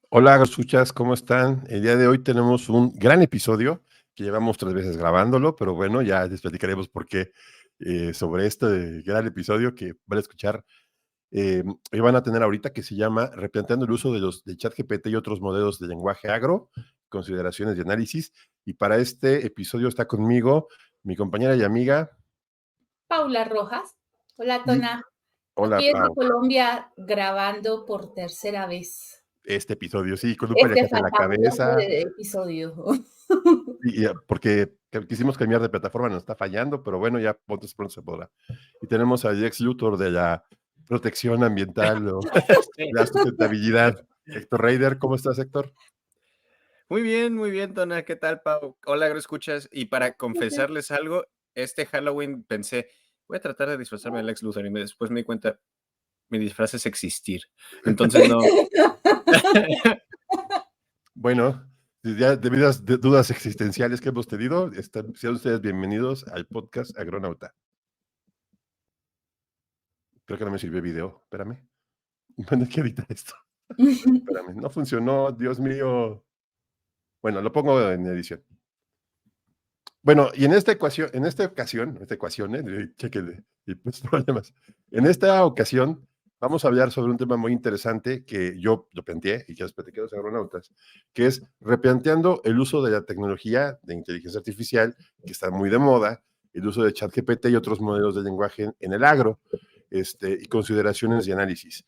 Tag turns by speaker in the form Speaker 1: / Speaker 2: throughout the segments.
Speaker 1: Hola, escuchas, ¿cómo están? El día de hoy tenemos un gran episodio que llevamos 3 veces grabándolo, pero bueno, ya les platicaremos por qué, sobre este gran episodio que van a escuchar, y van a tener ahorita, que se llama Replanteando el uso de ChatGPT y otros modelos de lenguaje agro, consideraciones y análisis. Y para este episodio está conmigo mi compañera y amiga
Speaker 2: Paula Rojas. Hola,
Speaker 1: y
Speaker 2: Tona.
Speaker 1: hola,
Speaker 2: Aquí desde
Speaker 1: Pau.
Speaker 2: Colombia grabando por tercera vez
Speaker 1: Este episodio, sí, con un
Speaker 2: este
Speaker 1: paliacate en la
Speaker 2: fantabuloso
Speaker 1: cabeza.
Speaker 2: episodio.
Speaker 1: Porque quisimos cambiar de plataforma, nos está fallando, pero bueno, ya pronto se podrá. Y tenemos a Lex Luthor de la protección ambiental o
Speaker 3: Sí.
Speaker 1: la sustentabilidad. Héctor Reider, ¿cómo estás, Héctor?
Speaker 3: Muy bien, Tona, ¿qué tal, Pau? Hola, escuchas. Y para confesarles algo, este Halloween pensé, voy a tratar de disfrazarme de Lex Luthor y después me di cuenta, mi disfraz es existir. Entonces no.
Speaker 1: Bueno, ya debido a dudas existenciales que hemos tenido, sean ustedes bienvenidos al podcast Agronauta. Creo que no me sirvió video, espérame. Bueno, hay que editar esto. Espérame, no funcionó, Dios mío. Bueno, lo pongo en edición. Bueno, y en esta ecuación, chéquenle, y pues problemas. En esta ocasión vamos a hablar sobre un tema muy interesante que yo lo planteé y que les platiqué a los agronautas, que es replanteando el uso de la tecnología de inteligencia artificial, que está muy de moda, el uso de ChatGPT y otros modelos de lenguaje en el agro, y consideraciones y análisis.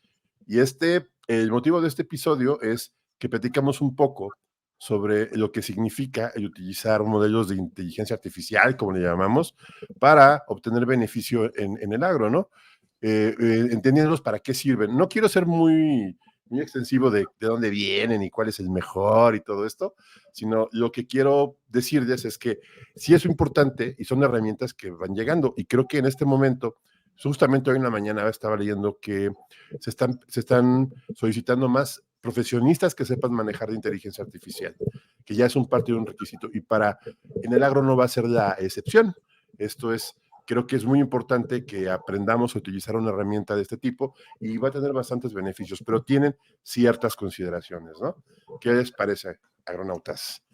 Speaker 1: Y el motivo de este episodio es que platicamos un poco sobre lo que significa el utilizar modelos de inteligencia artificial, como le llamamos, para obtener beneficio en el agro, ¿no? Entendiéndolos para qué sirven. No quiero ser muy extensivo de dónde vienen y cuál es el mejor y todo esto, sino lo que quiero decirles es que sí es importante y son herramientas que van llegando. Y creo que en este momento, justamente hoy en la mañana estaba leyendo que se están solicitando más profesionistas que sepan manejar de inteligencia artificial, que ya es un parte de un requisito. Y en el agro no va a ser la excepción. Esto es, creo que es muy importante que aprendamos a utilizar una herramienta de este tipo y va a tener bastantes beneficios, pero tienen ciertas consideraciones, ¿no? ¿Qué les parece, agronautas?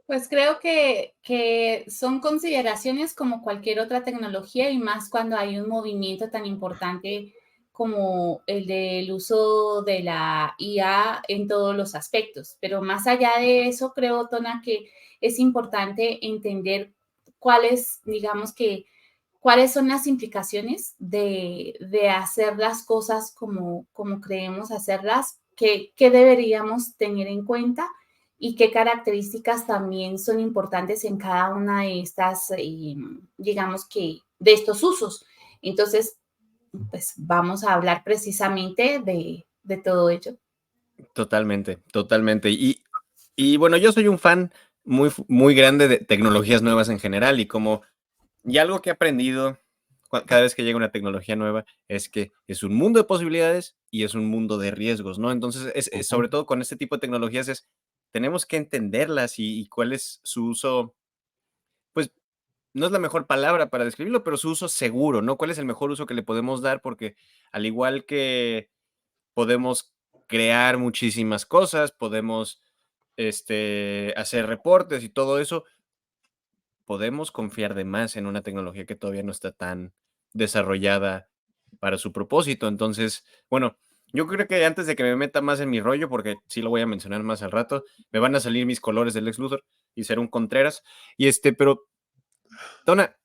Speaker 2: Pues creo que son consideraciones como cualquier otra tecnología y más cuando hay un movimiento tan importante como el del uso de la IA en todos los aspectos. Pero más allá de eso, creo, Tona, que es importante entender cuáles, digamos que, cuáles son las implicaciones de hacer las cosas como creemos hacerlas, que deberíamos tener en cuenta y qué características también son importantes en cada una de estas, digamos que, de estos usos. Entonces, pues vamos a hablar precisamente de todo ello.
Speaker 3: Totalmente, totalmente. Y bueno, yo soy un fan muy grande de tecnologías nuevas en general y algo que he aprendido cada vez que llega una tecnología nueva es que es un mundo de posibilidades y es un mundo de riesgos, ¿no? Entonces, sobre todo con este tipo de tecnologías tenemos que entenderlas y cuál es su uso, pues no es la mejor palabra para describirlo, pero su uso seguro, ¿no? ¿Cuál es el mejor uso que le podemos dar? Porque al igual que podemos crear muchísimas cosas, podemos hacer reportes y todo eso, podemos confiar de más en una tecnología que todavía no está tan desarrollada para su propósito. Entonces, bueno, yo creo que antes de que me meta más en mi rollo, porque sí lo voy a mencionar más al rato, me van a salir mis colores del Lex Luthor y ser un Contreras. Pero, Tona,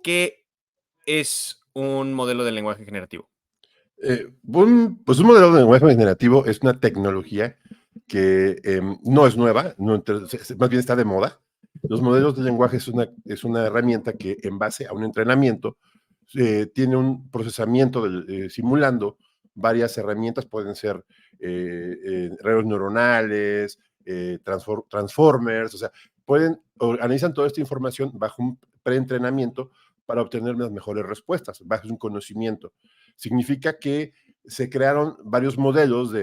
Speaker 3: ¿qué es un modelo de lenguaje generativo?
Speaker 1: Pues un modelo de lenguaje generativo es una tecnología que no es nueva, más bien está de moda. Los modelos de lenguaje es una herramienta que en base a un entrenamiento tiene un procesamiento simulando varias herramientas, pueden ser redes neuronales, transformers, o sea, analizan toda esta información bajo un preentrenamiento para obtener las mejores respuestas, bajo un conocimiento. Significa que se crearon varios modelos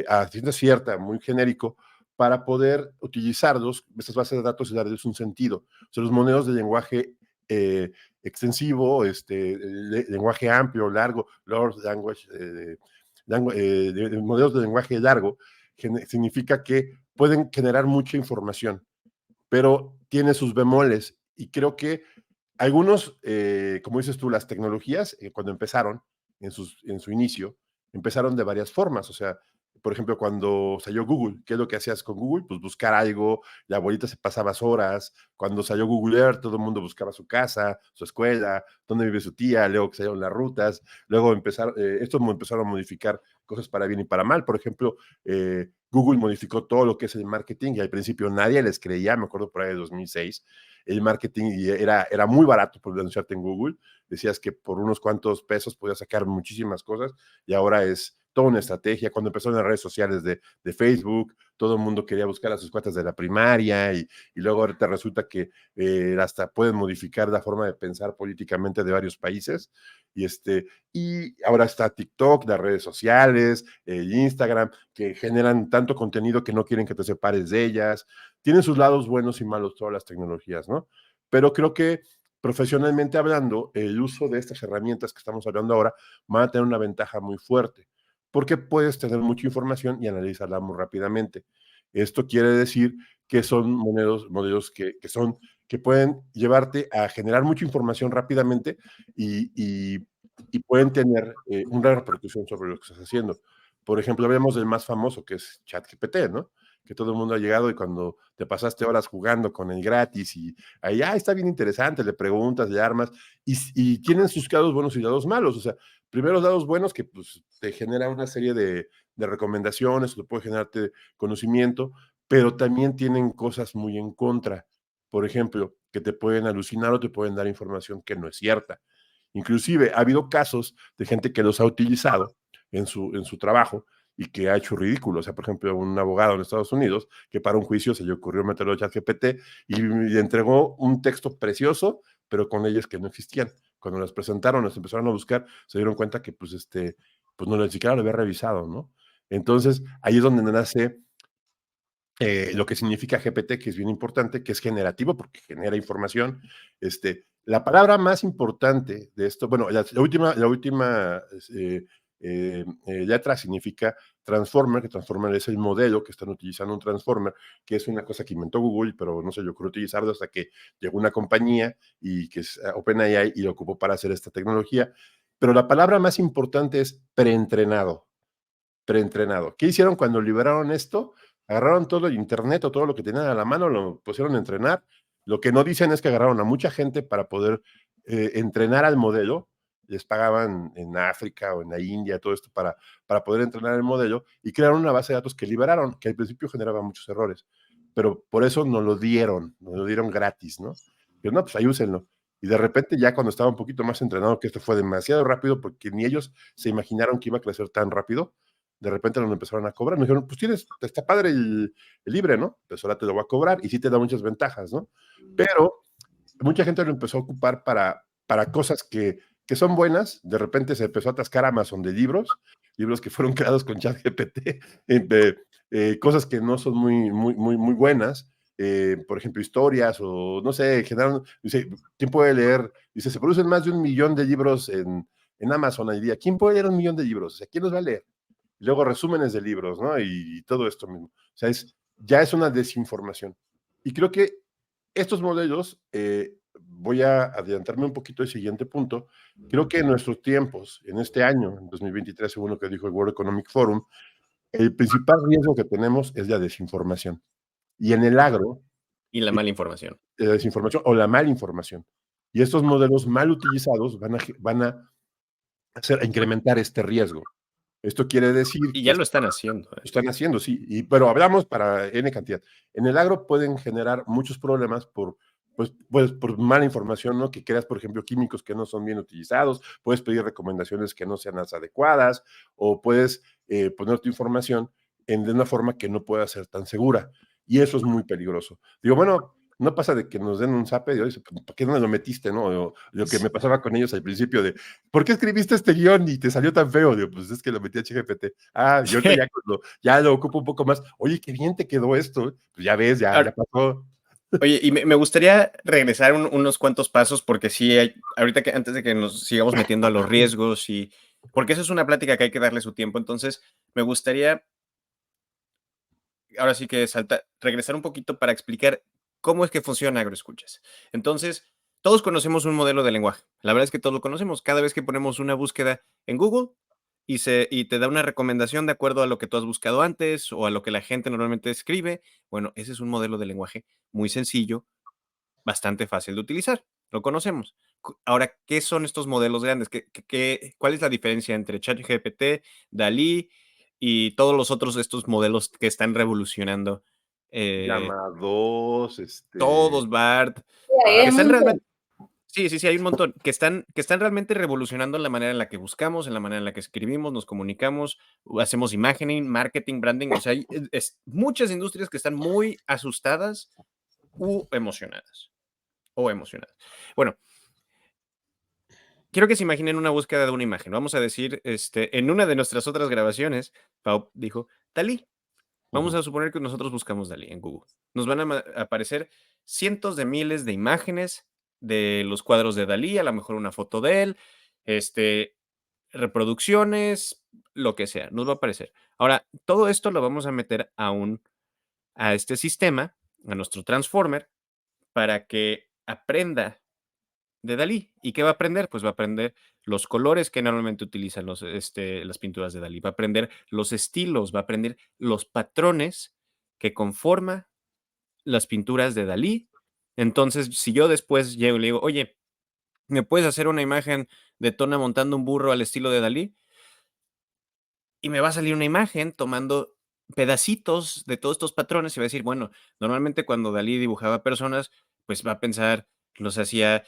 Speaker 1: a ciencia cierta, muy genérico, para poder utilizarlos, estas bases de datos, y darles un sentido. O sea, los modelos de lenguaje extensivo, lenguaje amplio, largo, large language, de modelos de lenguaje largo, significa que pueden generar mucha información, pero tiene sus bemoles. Y creo que algunos, como dices tú, las tecnologías, cuando empezaron, en su inicio, empezaron de varias formas. O sea, por ejemplo, cuando salió Google, ¿qué es lo que hacías con Google? Pues buscar algo, la abuelita se pasaba horas. Cuando salió Google Earth, todo el mundo buscaba su casa, su escuela, dónde vive su tía, luego que salieron las rutas. Luego estos empezaron a modificar cosas para bien y para mal. Por ejemplo, Google modificó todo lo que es el marketing y al principio nadie les creía, me acuerdo por ahí de 2006, el marketing era muy barato por anunciarte en Google. Decías que por unos cuantos pesos podías sacar muchísimas cosas y ahora es toda una estrategia. Cuando empezaron las redes sociales de Facebook, todo el mundo quería buscar a sus cuatas de la primaria y luego ahorita resulta que hasta pueden modificar la forma de pensar políticamente de varios países. Y ahora está TikTok, las redes sociales, Instagram, que generan tanto contenido que no quieren que te separes de ellas. Tienen sus lados buenos y malos todas las tecnologías, ¿no? Pero creo que profesionalmente hablando, el uso de estas herramientas que estamos hablando ahora van a tener una ventaja muy fuerte, porque puedes tener mucha información y analizarla muy rápidamente. Esto quiere decir que son modelos que pueden llevarte a generar mucha información rápidamente y pueden tener una repercusión sobre lo que estás haciendo. Por ejemplo, hablemos del más famoso, que es ChatGPT, ¿no? Que todo el mundo ha llegado y cuando te pasaste horas jugando con el gratis y ahí, está bien interesante, le preguntas, le armas, y tienen sus lados buenos y lados malos. O sea, primeros lados buenos que pues, te genera una serie de recomendaciones, te puede generarte conocimiento, pero también tienen cosas muy en contra. Por ejemplo, que te pueden alucinar o te pueden dar información que no es cierta. Inclusive ha habido casos de gente que los ha utilizado en su trabajo y que ha hecho ridículo. O sea, por ejemplo, un abogado en Estados Unidos que para un juicio se le ocurrió meterlo a ChatGPT y le entregó un texto precioso, pero con leyes que no existían. Cuando las presentaron, las empezaron a buscar, se dieron cuenta que pues no ni siquiera lo había revisado, ¿no? Entonces, ahí es donde nace lo que significa GPT, que es bien importante, que es generativo porque genera información. La palabra más importante de esto, bueno, la última letra significa transformer, que transformer es el modelo que están utilizando un transformer, que es una cosa que inventó Google, pero no se le ocurrió utilizarlo hasta que llegó una compañía y que es OpenAI y lo ocupó para hacer esta tecnología. Pero la palabra más importante es preentrenado. Preentrenado. ¿Qué hicieron cuando liberaron esto? Agarraron todo el internet o todo lo que tenían a la mano, lo pusieron a entrenar. Lo que no dicen es que agarraron a mucha gente para poder entrenar al modelo. Les pagaban en África o en la India, todo esto para poder entrenar el modelo y crearon una base de datos que liberaron, que al principio generaba muchos errores. Pero por eso nos lo dieron gratis, ¿no? Pero no, pues ahí úsenlo. Y de repente ya cuando estaba un poquito más entrenado, que esto fue demasiado rápido porque ni ellos se imaginaron que iba a crecer tan rápido, de repente nos empezaron a cobrar. Me dijeron, pues está padre el libre, ¿no? Pues ahora te lo voy a cobrar y sí te da muchas ventajas, ¿no? Pero mucha gente lo empezó a ocupar para cosas que son buenas. De repente se empezó a atascar Amazon de libros que fueron creados con ChatGPT, cosas que no son muy buenas. Por ejemplo, historias o no sé, dice, ¿quién puede leer? Dice, se producen más de 1 millón de libros en Amazon al día. ¿Quién puede leer 1 millón de libros? O sea, ¿quién los va a leer? Luego resúmenes de libros, ¿no? Y todo esto mismo. O sea, ya es una desinformación. Y creo que estos modelos, voy a adelantarme un poquito al siguiente punto, creo que en nuestros tiempos, en este año, en 2023, según lo que dijo el World Economic Forum, el principal riesgo que tenemos es la desinformación. Y en el agro,
Speaker 3: Y la mala información.
Speaker 1: la desinformación o la malinformación. Y estos modelos mal utilizados van a incrementar este riesgo. Esto quiere decir
Speaker 3: Y
Speaker 1: que
Speaker 3: ya lo están haciendo.
Speaker 1: lo están haciendo, sí, pero hablamos para N cantidad. En el agro pueden generar muchos problemas por mala información, ¿no? Que creas, por ejemplo, químicos que no son bien utilizados, puedes pedir recomendaciones que no sean las adecuadas, o puedes poner tu información de una forma que no pueda ser tan segura. Y eso es muy peligroso. Digo, bueno, no pasa de que nos den un zape de, oye, ¿por qué no me lo metiste, no? O lo que me pasaba con ellos al principio de, ¿por qué escribiste este guión y te salió tan feo? Digo, pues es que lo metí a ChatGPT. Yo ya lo ocupo un poco más. Oye, qué bien te quedó esto. Pues ya ves, ya pasó.
Speaker 3: Oye, y me gustaría regresar unos cuantos pasos porque sí, ahorita que antes de que nos sigamos metiendo a los riesgos y porque eso es una plática que hay que darle su tiempo. Entonces, me gustaría, ahora sí que regresar un poquito para explicar cómo es que funciona AgroEscuchas. Entonces, todos conocemos un modelo de lenguaje. La verdad es que todos lo conocemos. Cada vez que ponemos una búsqueda en Google y te da una recomendación de acuerdo a lo que tú has buscado antes o a lo que la gente normalmente escribe, bueno, ese es un modelo de lenguaje muy sencillo, bastante fácil de utilizar. Lo conocemos. Ahora, ¿qué son estos modelos grandes? ¿Cuál es la diferencia entre ChatGPT, DALL-E y todos los otros de estos modelos que están revolucionando?
Speaker 1: Llama 2,
Speaker 3: Todos, BART,
Speaker 2: Hay
Speaker 3: que
Speaker 1: Bart.
Speaker 2: un
Speaker 3: están
Speaker 2: montón.
Speaker 3: realmente, sí, hay un montón, que están realmente revolucionando la manera en la que buscamos, en la manera en la que escribimos, nos comunicamos, hacemos imagining, marketing, branding. O sea, hay muchas industrias que están muy asustadas u emocionadas. O emocionadas. Bueno, quiero que se imaginen una búsqueda de una imagen. Vamos a decir, en una de nuestras otras grabaciones, Pau dijo, Dalí. Vamos a suponer que nosotros buscamos Dalí en Google. Nos van a aparecer cientos de miles de imágenes de los cuadros de Dalí, a lo mejor una foto de él, reproducciones, lo que sea, nos va a aparecer. Ahora, todo esto lo vamos a meter a este sistema, a nuestro transformer, para que aprenda de Dalí. ¿Y qué va a aprender? Pues va a aprender los colores que normalmente utilizan las pinturas de Dalí, va a aprender los estilos, va a aprender los patrones que conforma las pinturas de Dalí. Entonces, si yo después llego y le digo, oye, ¿me puedes hacer una imagen de Tona montando un burro al estilo de Dalí? Y me va a salir una imagen tomando pedacitos de todos estos patrones y va a decir, bueno, normalmente cuando Dalí dibujaba personas, pues va a pensar, los hacía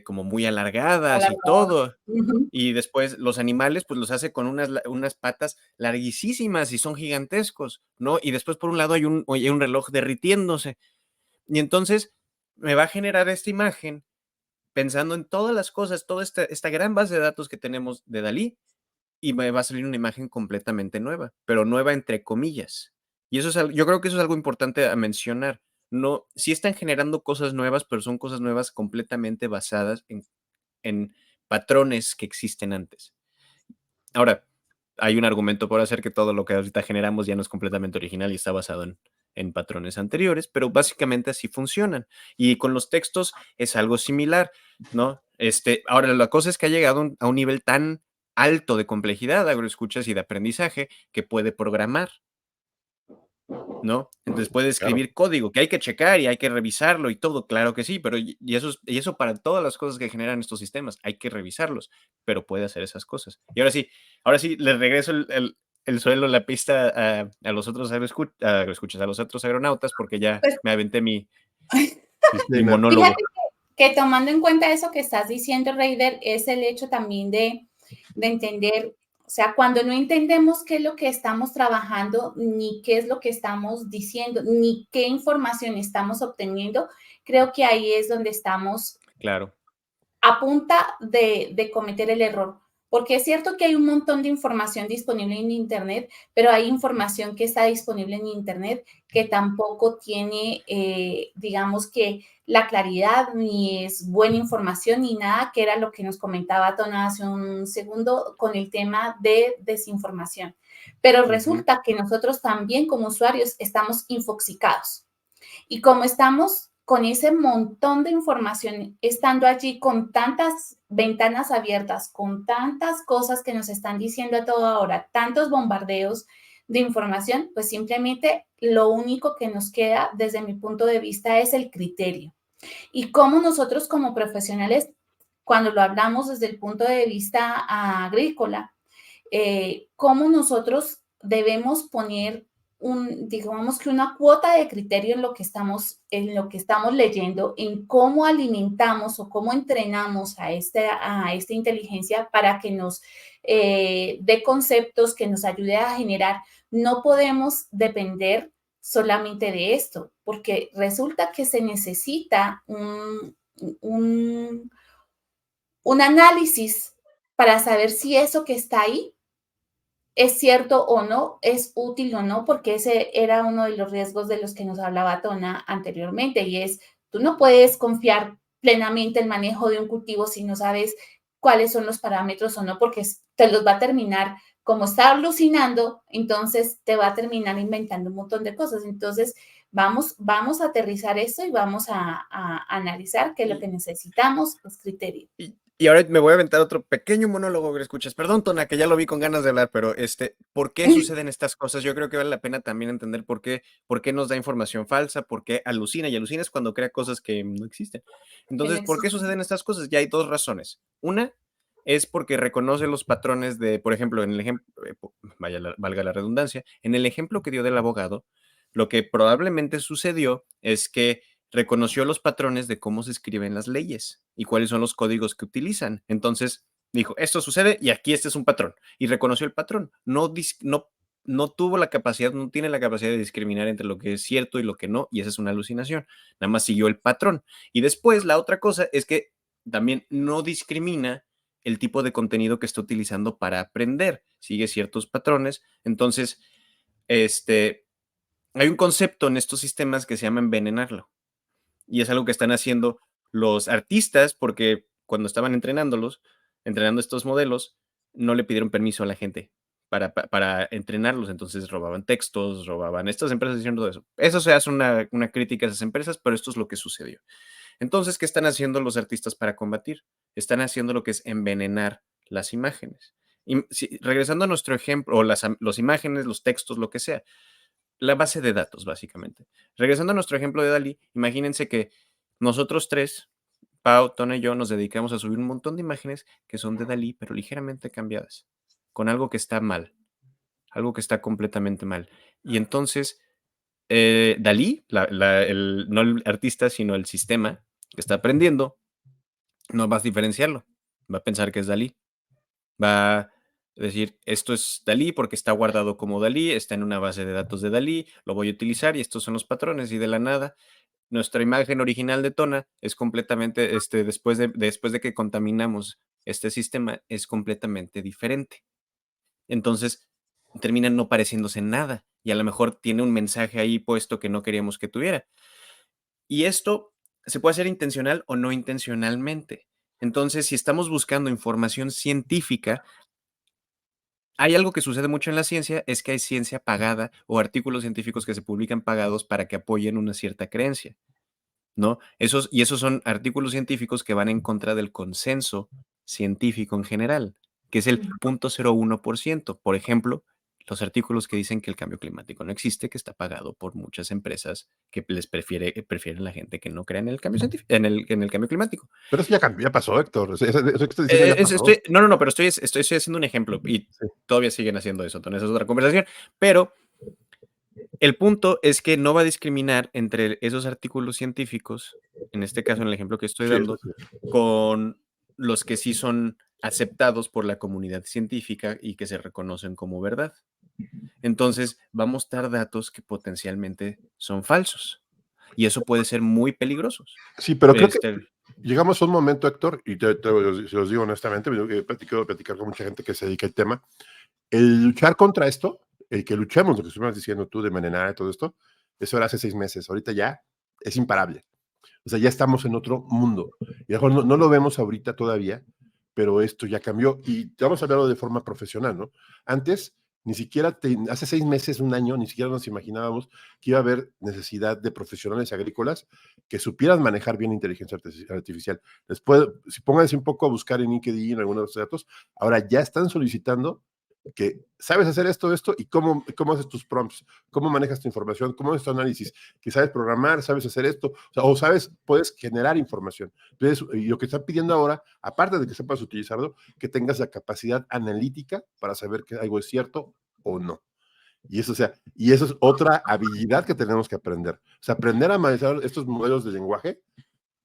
Speaker 3: como muy alargadas y todo.
Speaker 2: Ujú.
Speaker 3: Y después los animales, pues los hace con unas patas larguísimas y son gigantescos, ¿no? Y después por un lado hay un reloj derritiéndose. Y entonces me va a generar esta imagen pensando en todas las cosas, toda esta gran base de datos que tenemos de Dalí, y me va a salir una imagen completamente nueva, pero nueva entre comillas. Y eso yo creo que eso es algo importante a mencionar. No, sí están generando cosas nuevas, pero son cosas nuevas completamente basadas en patrones que existen antes. Ahora, hay un argumento por hacer que todo lo que ahorita generamos ya no es completamente original y está basado en patrones anteriores, pero básicamente así funcionan. Y con los textos es algo similar, ¿no? Ahora, la cosa es que ha llegado a un nivel tan alto de complejidad, agroescuchas y de aprendizaje, que puede programar, ¿no? Entonces puede
Speaker 1: Claro.
Speaker 3: escribir código que hay que checar y hay que revisarlo y todo, claro que sí, pero y eso para todas las cosas que generan estos sistemas, hay que revisarlos, pero puede hacer esas cosas. Y ahora sí, les regreso el suelo, la pista a los otros agroescuchas, a los otros agronautas, porque ya
Speaker 2: Pues
Speaker 3: me aventé mi
Speaker 1: Disclaimer.
Speaker 3: monólogo.
Speaker 2: fíjate que tomando en cuenta eso que estás diciendo, Reider, es el hecho también de entender, o sea, cuando no entendemos qué es lo que estamos trabajando, ni qué es lo que estamos diciendo, ni qué información estamos obteniendo, creo que ahí es donde estamos
Speaker 3: Claro,
Speaker 2: a punta de cometer el error. Porque es cierto que hay un montón de información disponible en Internet, pero hay información que está disponible en Internet que tampoco tiene, digamos que la claridad, ni es buena información, ni nada, que era lo que nos comentaba Tona hace un segundo con el tema de desinformación. Pero resulta que nosotros también como usuarios estamos infoxicados. Y como estamos con ese montón de información, estando allí con tantas ventanas abiertas, con tantas cosas que nos están diciendo a toda hora, tantos bombardeos de información, pues simplemente lo único que nos queda desde mi punto de vista es el criterio. Y cómo nosotros como profesionales, cuando lo hablamos desde el punto de vista agrícola, cómo nosotros debemos poner digamos que una cuota de criterio en lo que estamos leyendo, en cómo alimentamos o cómo entrenamos a esta inteligencia para que nos dé conceptos, que nos ayude a generar. No podemos depender solamente de esto, porque resulta que se necesita un, un análisis para saber si eso que está ahí es cierto o no, es útil o no, porque ese era uno de los riesgos de los que nos hablaba Tona anteriormente, y es, tú no puedes confiar plenamente el manejo de un cultivo si no sabes cuáles son los parámetros o no, porque te los va a terminar, como está alucinando, entonces te va a terminar inventando un montón de cosas. Entonces, vamos a aterrizar esto y vamos a analizar que lo que necesitamos es criterio.
Speaker 3: Y ahora me voy a aventar otro pequeño monólogo que escuchas. Perdón, Tona, que ya lo vi con ganas de hablar, pero ¿por qué suceden estas cosas? Yo creo que vale la pena también entender por qué nos da información falsa, por qué alucina, y alucina es cuando crea cosas que no existen. Entonces, ¿por qué suceden estas cosas? Ya hay dos razones. Una es porque reconoce los patrones de, por ejemplo, en el ejemplo, valga la redundancia, en el ejemplo que dio del abogado, lo que probablemente sucedió es que reconoció los patrones de cómo se escriben las leyes y cuáles son los códigos que utilizan. Entonces dijo, esto sucede y aquí este es un patrón. Y reconoció el patrón. No tuvo la capacidad, no tiene la capacidad de discriminar entre lo que es cierto y lo que no, y esa es una alucinación. Nada más siguió el patrón. Y después la otra cosa es que también no discrimina el tipo de contenido que está utilizando para aprender. Sigue ciertos patrones. Entonces, hay un concepto en estos sistemas que se llama envenenarlo. Y es algo que están haciendo los artistas porque cuando estaban entrenando estos modelos, no le pidieron permiso a la gente para entrenarlos. Entonces robaban textos, estas empresas diciendo todo eso. Eso se hace una crítica a esas empresas, pero esto es lo que sucedió. Entonces, ¿qué están haciendo los artistas para combatir? Están haciendo lo que es envenenar las imágenes. Y regresando a nuestro ejemplo, o las imágenes, los textos, lo que sea, la base de datos, básicamente. Regresando a nuestro ejemplo de Dalí, imagínense que nosotros tres, Pau, Tona y yo, nos dedicamos a subir un montón de imágenes que son de Dalí, pero ligeramente cambiadas, con algo que está mal, algo que está completamente mal. Y entonces, Dalí, no el artista, sino el sistema que está aprendiendo, no va a diferenciarlo. Va a pensar que es Dalí. Va a decir, esto es Dalí porque está guardado como Dalí, está en una base de datos de Dalí, lo voy a utilizar y estos son los patrones. Y de la nada, nuestra imagen original de Tona es completamente, después de que contaminamos este sistema, es completamente diferente. Entonces, termina no pareciéndose nada y a lo mejor tiene un mensaje ahí puesto que no queríamos que tuviera. Y esto se puede hacer intencional o no intencionalmente. Entonces, si estamos buscando información científica, hay algo que sucede mucho en la ciencia, es que hay ciencia pagada o artículos científicos que se publican pagados para que apoyen una cierta creencia, ¿no? Esos son artículos científicos que van en contra del consenso científico en general, que es el 0.01%. Por ejemplo, los artículos que dicen que el cambio climático no existe, que está pagado por muchas empresas que les prefieren la gente que no crea en el cambio científico, en el cambio climático.
Speaker 1: Pero eso ya pasó, Héctor. Eso que estás diciendo ya pasó.
Speaker 3: No, pero estoy haciendo un ejemplo y todavía siguen haciendo eso. Entonces, esa es otra conversación. Pero el punto es que no va a discriminar entre esos artículos científicos, en este caso, en el ejemplo que estoy dando, con los que sí son aceptados por la comunidad científica y que se reconocen como verdad. Entonces, va a mostrar datos que potencialmente son falsos. Y eso puede ser muy peligroso.
Speaker 1: Sí, pero creo que llegamos a un momento, Héctor, y se los digo honestamente, he platicar con mucha gente que se dedica al tema. El luchar contra esto, el que luchemos, lo que estuvimos diciendo tú de envenenar y todo esto, eso era hace 6 meses. Ahorita ya es imparable. O sea, ya estamos en otro mundo. Y a lo mejor no lo vemos ahorita todavía, pero esto ya cambió. Y vamos a hablarlo de forma profesional, ¿no? Antes, ni siquiera, hace 6 meses, un año, ni siquiera nos imaginábamos que iba a haber necesidad de profesionales agrícolas que supieran manejar bien inteligencia artificial. Después, si pónganse un poco a buscar en LinkedIn algunos datos, ahora ya están solicitando que sabes hacer esto, y cómo haces tus prompts, cómo manejas tu información, cómo es tu análisis, que sabes programar, sabes hacer esto, o sabes, puedes generar información. Entonces, y lo que están pidiendo ahora, aparte de que sepas utilizarlo, que tengas la capacidad analítica para saber que algo es cierto o no. Y eso es otra habilidad que tenemos que aprender. O sea, aprender a manejar estos modelos de lenguaje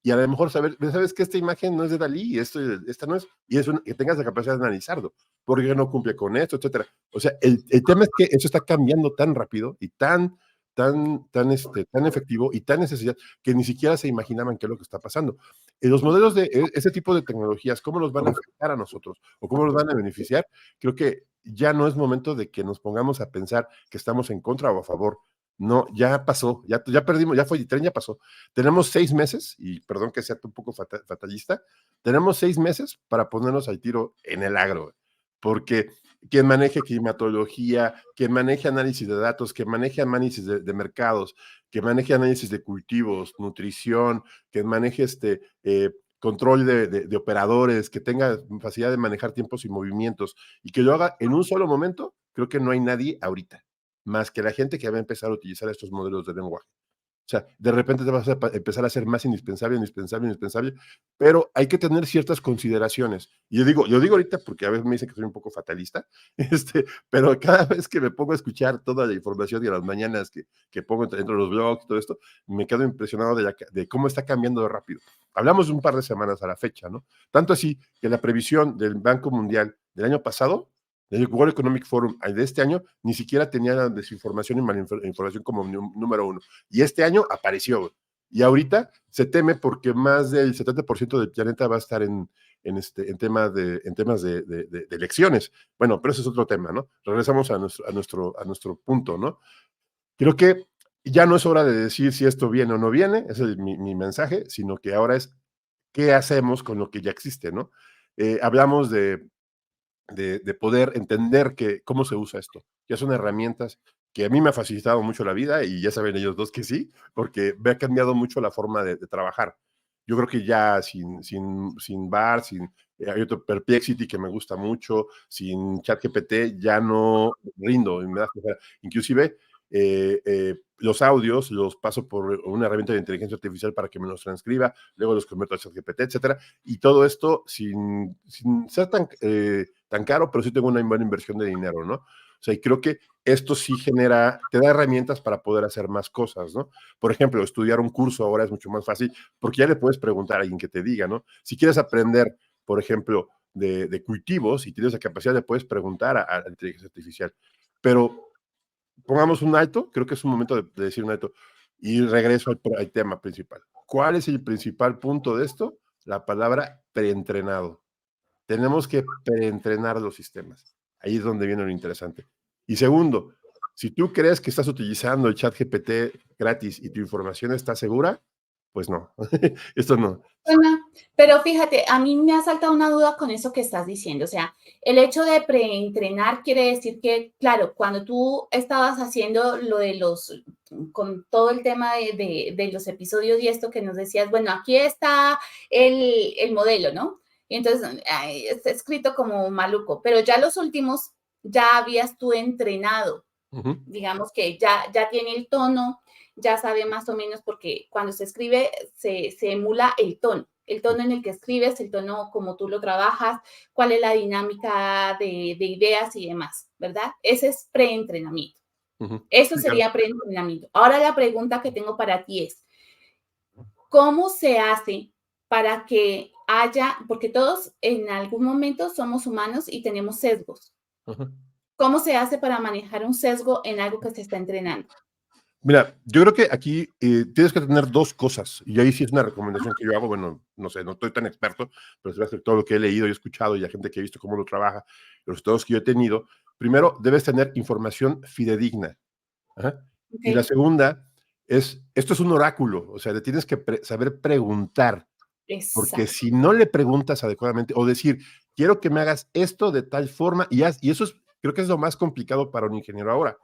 Speaker 1: y a lo mejor sabes que esta imagen no es de Dalí, y esta no es, y que tengas la capacidad de analizarlo, porque no cumple con esto, etcétera. O sea, el tema es que eso está cambiando tan rápido y tan efectivo y tan necesidad que ni siquiera se imaginaban qué es lo que está pasando. Los modelos de ese tipo de tecnologías, ¿cómo los van a afectar a nosotros? ¿O cómo los van a beneficiar? Creo que ya no es momento de que nos pongamos a pensar que estamos en contra o a favor. No, ya pasó, ya perdimos, ya fue, el tren ya pasó. Tenemos 6 meses, y perdón que sea un poco fatalista, tenemos 6 meses para ponernos al tiro en el agro, porque quien maneje climatología, quien maneje análisis de datos, quien maneje análisis de mercados, que maneje análisis de cultivos, nutrición, que maneje control de operadores, que tenga facilidad de manejar tiempos y movimientos, y que lo haga en un solo momento, creo que no hay nadie ahorita más que la gente que va a empezar a utilizar estos modelos de lenguaje. O sea, de repente te vas a empezar a ser más indispensable, pero hay que tener ciertas consideraciones. Y yo digo ahorita porque a veces me dicen que soy un poco fatalista, pero cada vez que me pongo a escuchar toda la información y a las mañanas que pongo dentro de los blogs y todo esto, me quedo impresionado de cómo está cambiando de rápido. Hablamos de un par de semanas a la fecha, ¿no? Tanto así que la previsión del Banco Mundial del año pasado, el World Economic Forum de este año, ni siquiera tenía la desinformación y malinformación como número uno. Y este año apareció. Y ahorita se teme porque más del 70% del planeta va a estar en temas de elecciones. Bueno, pero ese es otro tema, ¿no? Regresamos a nuestro punto, ¿no? Creo que ya no es hora de decir si esto viene o no viene, ese es mi mensaje, sino que ahora es qué hacemos con lo que ya existe, ¿no? Hablamos de poder entender cómo se usa esto. Ya son herramientas que a mí me ha facilitado mucho la vida y ya saben ellos dos que sí, porque me ha cambiado mucho la forma de trabajar. Yo creo que ya sin VAR, hay otro Perplexity que me gusta mucho, sin ChatGPT ya no rindo. Inclusive los audios los paso por una herramienta de inteligencia artificial para que me los transcriba, luego los convierto a ChatGPT, etcétera. Y todo esto sin ser tan caro, pero sí tengo una buena inversión de dinero, ¿no? O sea, y creo que esto sí te da herramientas para poder hacer más cosas, ¿no? Por ejemplo, estudiar un curso ahora es mucho más fácil porque ya le puedes preguntar a alguien que te diga, ¿no? Si quieres aprender, por ejemplo, de cultivos y tienes la capacidad, le puedes preguntar a la inteligencia artificial. Pero pongamos un alto, creo que es un momento de decir un alto, y regreso al tema principal. ¿Cuál es el principal punto de esto? La palabra preentrenado. Tenemos que preentrenar los sistemas. Ahí es donde viene lo interesante. Y segundo, si tú crees que estás utilizando el chat GPT gratis y tu información está segura, pues no, esto no.
Speaker 2: Bueno, pero fíjate, a mí me ha saltado una duda con eso que estás diciendo. O sea, el hecho de preentrenar quiere decir que, claro, cuando tú estabas haciendo lo de con todo el tema de los episodios y esto que nos decías, bueno, aquí está el modelo, ¿no? Y entonces está escrito como maluco, pero ya los últimos ya habías tú entrenado. Digamos que ya tiene el tono, ya sabe más o menos, porque cuando se escribe se emula el tono en el que escribes, el tono como tú lo trabajas, cuál es la dinámica de ideas y demás, ¿verdad? Ese es preentrenamiento. Eso sería preentrenamiento. Ahora la pregunta que tengo para ti es, ¿cómo se hace para que porque todos en algún momento somos humanos y tenemos sesgos? ¿Cómo se hace para manejar un sesgo en algo que se está entrenando?
Speaker 1: Mira, yo creo que aquí tienes que tener dos cosas, y ahí sí es una recomendación que yo hago. Bueno, no sé, no estoy tan experto, pero se hace todo lo que he leído y escuchado y la gente que he visto cómo lo trabaja, los resultados que yo he tenido. Primero, debes tener información fidedigna. Ajá. Y la
Speaker 2: Okay.
Speaker 1: segunda esto es un oráculo, o sea, le tienes que saber preguntar, porque
Speaker 2: Exacto.
Speaker 1: si no le preguntas adecuadamente, o decir, quiero que me hagas esto de tal forma, y eso creo que es lo más complicado para un ingeniero ahora,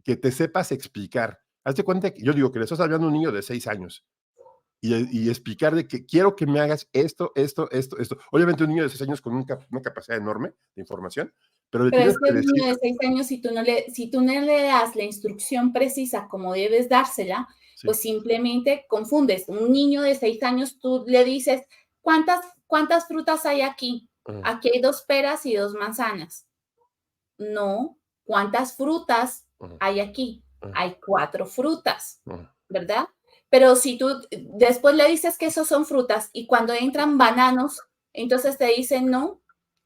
Speaker 1: que te sepas explicar. Hazte cuenta que yo digo que le estás hablando a un niño de 6 años y explicar de que quiero que me hagas esto. Obviamente un niño de 6 años con una capacidad enorme de información, pero le
Speaker 2: Pero
Speaker 1: tienes
Speaker 2: es que
Speaker 1: que
Speaker 2: el
Speaker 1: decir.
Speaker 2: niño de 6 años, si tú no le das la instrucción precisa como debes dársela,
Speaker 1: Sí.
Speaker 2: pues simplemente confundes. Un niño de 6 años, tú le dices, ¿cuántas frutas hay aquí? Aquí hay 2 peras y 2 manzanas. No, ¿cuántas frutas hay aquí? Hay 4 frutas, ¿verdad? Pero si tú después le dices que esos son frutas y cuando entran bananos, entonces te dicen, no,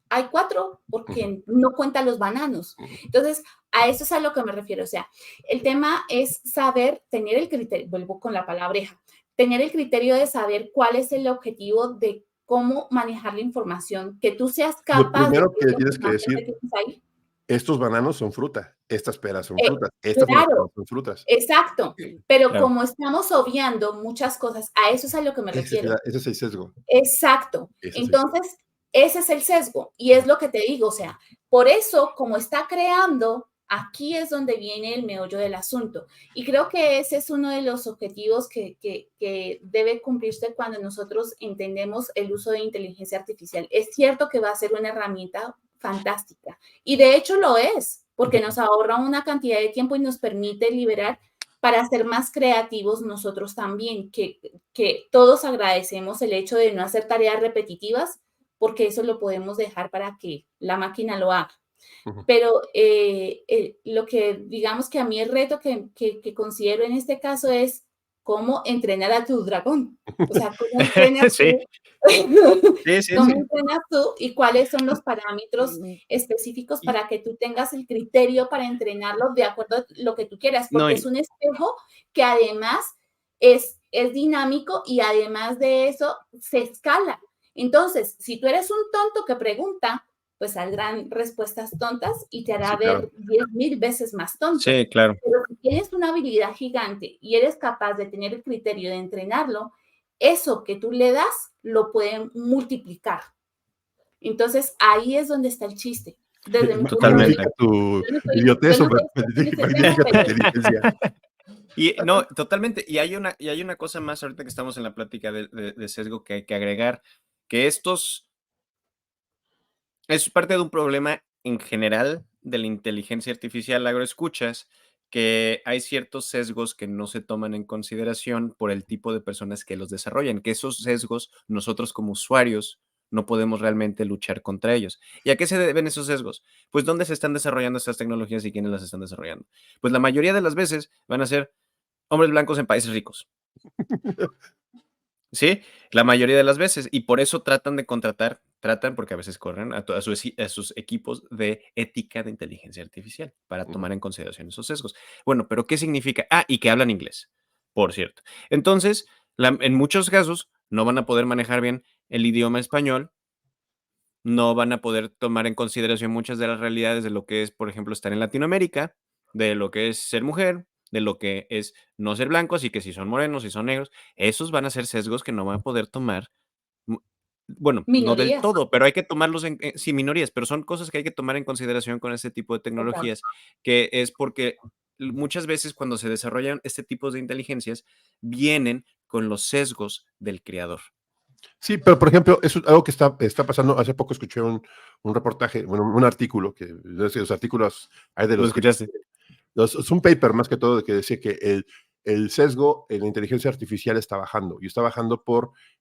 Speaker 2: hay 4 porque no cuentan los bananos. Entonces, a eso es a lo que me refiero. O sea, el tema es saber, tener el criterio, vuelvo con la palabreja, tener el criterio de saber cuál es el objetivo de cómo manejar la información, que tú seas
Speaker 1: Lo
Speaker 2: capaz de
Speaker 1: primero
Speaker 2: ver
Speaker 1: que
Speaker 2: la
Speaker 1: tienes que
Speaker 2: información que
Speaker 1: decir
Speaker 2: tienes ahí.
Speaker 1: estos bananos son fruta, estas peras son frutas, estas
Speaker 2: claro,
Speaker 1: manzanas son frutas.
Speaker 2: exacto. Pero
Speaker 3: Claro.
Speaker 2: como estamos obviando muchas cosas, a eso es a lo que me refiero.
Speaker 1: Ese es el sesgo.
Speaker 2: Exacto.
Speaker 1: Ese es el
Speaker 2: Entonces, ese es el sesgo. Y es lo que te digo, o sea, por eso, como está creando, aquí es donde viene el meollo del asunto. Y creo que ese es uno de los objetivos que debe cumplirse cuando nosotros entendemos el uso de inteligencia artificial. Es cierto que va a ser una herramienta fantástica. Y de hecho lo es, porque nos ahorra una cantidad de tiempo y nos permite liberar para ser más creativos nosotros también, que todos agradecemos el hecho de no hacer tareas repetitivas, porque eso lo podemos dejar para que la máquina lo haga.
Speaker 1: Ujú.
Speaker 2: Pero lo que digamos que a mí el reto que considero en este caso es cómo entrenar a tu dragón. O sea, cómo entrenas
Speaker 3: Sí,
Speaker 2: tú,
Speaker 3: sí.
Speaker 2: cómo entrenas tú y cuáles son los parámetros específicos
Speaker 3: Y
Speaker 2: para que tú tengas el criterio para entrenarlo de acuerdo a lo que tú quieras,
Speaker 3: no,
Speaker 2: porque es un espejo que además es dinámico y además de eso se escala. Entonces, si tú eres un tonto que pregunta, pues saldrán respuestas tontas y te hará
Speaker 1: Sí, claro.
Speaker 2: ver 10,000 veces más tonto.
Speaker 3: sí, claro.
Speaker 2: Pero si tienes una habilidad gigante y eres capaz de tener el criterio de entrenarlo, eso que tú le das lo pueden multiplicar. Entonces, ahí es donde está el chiste. Desde mi punto de
Speaker 3: Totalmente.
Speaker 2: vista,
Speaker 1: Magnifica tu
Speaker 2: yo no
Speaker 1: idiotez
Speaker 2: soy
Speaker 1: o
Speaker 2: experta en ese tema,
Speaker 1: magnifica tu
Speaker 2: pero
Speaker 1: inteligencia.
Speaker 3: Y no, totalmente. Y hay una cosa más ahorita que estamos en la plática de sesgo que hay que agregar, que es parte de un problema en general de la inteligencia artificial agroescuchas, que hay ciertos sesgos que no se toman en consideración por el tipo de personas que los desarrollan, que esos sesgos nosotros como usuarios no podemos realmente luchar contra ellos. ¿Y a qué se deben esos sesgos? Pues dónde se están desarrollando estas tecnologías y quiénes las están desarrollando. Pues la mayoría de las veces van a ser hombres blancos en países ricos. Sí, la mayoría de las veces. Y por eso tratan porque a veces corren a sus equipos de ética de inteligencia artificial para tomar en consideración esos sesgos. Bueno, pero ¿qué significa? Ah, y que hablan inglés, por cierto. Entonces, en muchos casos no van a poder manejar bien el idioma español, no van a poder tomar en consideración muchas de las realidades de lo que es, por ejemplo, estar en Latinoamérica, de lo que es ser mujer, de lo que es no ser blanco, así que si son morenos, si son negros, esos van a ser sesgos que no van a poder tomar, mm, bueno, no del
Speaker 2: minorías.
Speaker 3: todo, pero hay que tomarlos sí, minorías, pero son cosas que hay que tomar en consideración con este tipo de
Speaker 2: Exacto.
Speaker 3: tecnologías, que es porque muchas veces cuando se desarrollan este tipo de inteligencias, vienen con los sesgos del creador.
Speaker 1: Sí, pero por ejemplo, eso es algo que está pasando. Hace poco escuché un reportaje, bueno, un artículo, que los artículos hay de
Speaker 3: ¿Lo
Speaker 1: los que
Speaker 3: escuchaste?
Speaker 1: es un paper más que todo que decía que el sesgo en la inteligencia artificial está bajando y está bajando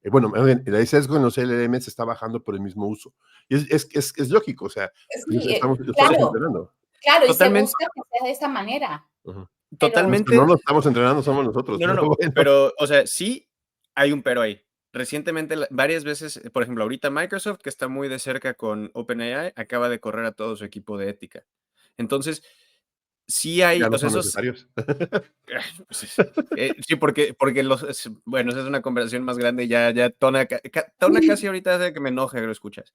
Speaker 1: bueno, más bien, el sesgo en los LLMs está bajando por el mismo uso. Y es lógico, o sea, pues
Speaker 2: Sí,
Speaker 1: estamos
Speaker 2: claro,
Speaker 1: entrenando.
Speaker 2: claro, y se
Speaker 3: Totalmente,
Speaker 2: busca que sea de esa manera,
Speaker 1: Ujú. Los
Speaker 2: pero
Speaker 1: que no
Speaker 3: totalmente.
Speaker 1: nos estamos entrenando somos nosotros,
Speaker 3: No,
Speaker 1: pero bueno.
Speaker 3: pero, o sea, sí hay un pero ahí. Recientemente, varias veces, por ejemplo, ahorita Microsoft, que está muy de cerca con OpenAI, acaba de correr a todo su equipo de ética. Entonces, sí hay,
Speaker 1: Ya no
Speaker 3: o sea,
Speaker 1: son
Speaker 3: esos,
Speaker 1: necesarios.
Speaker 3: pues, sí, porque bueno, esa es una conversación más grande, ya Tona casi ahorita hace que me enoje, lo escuchas.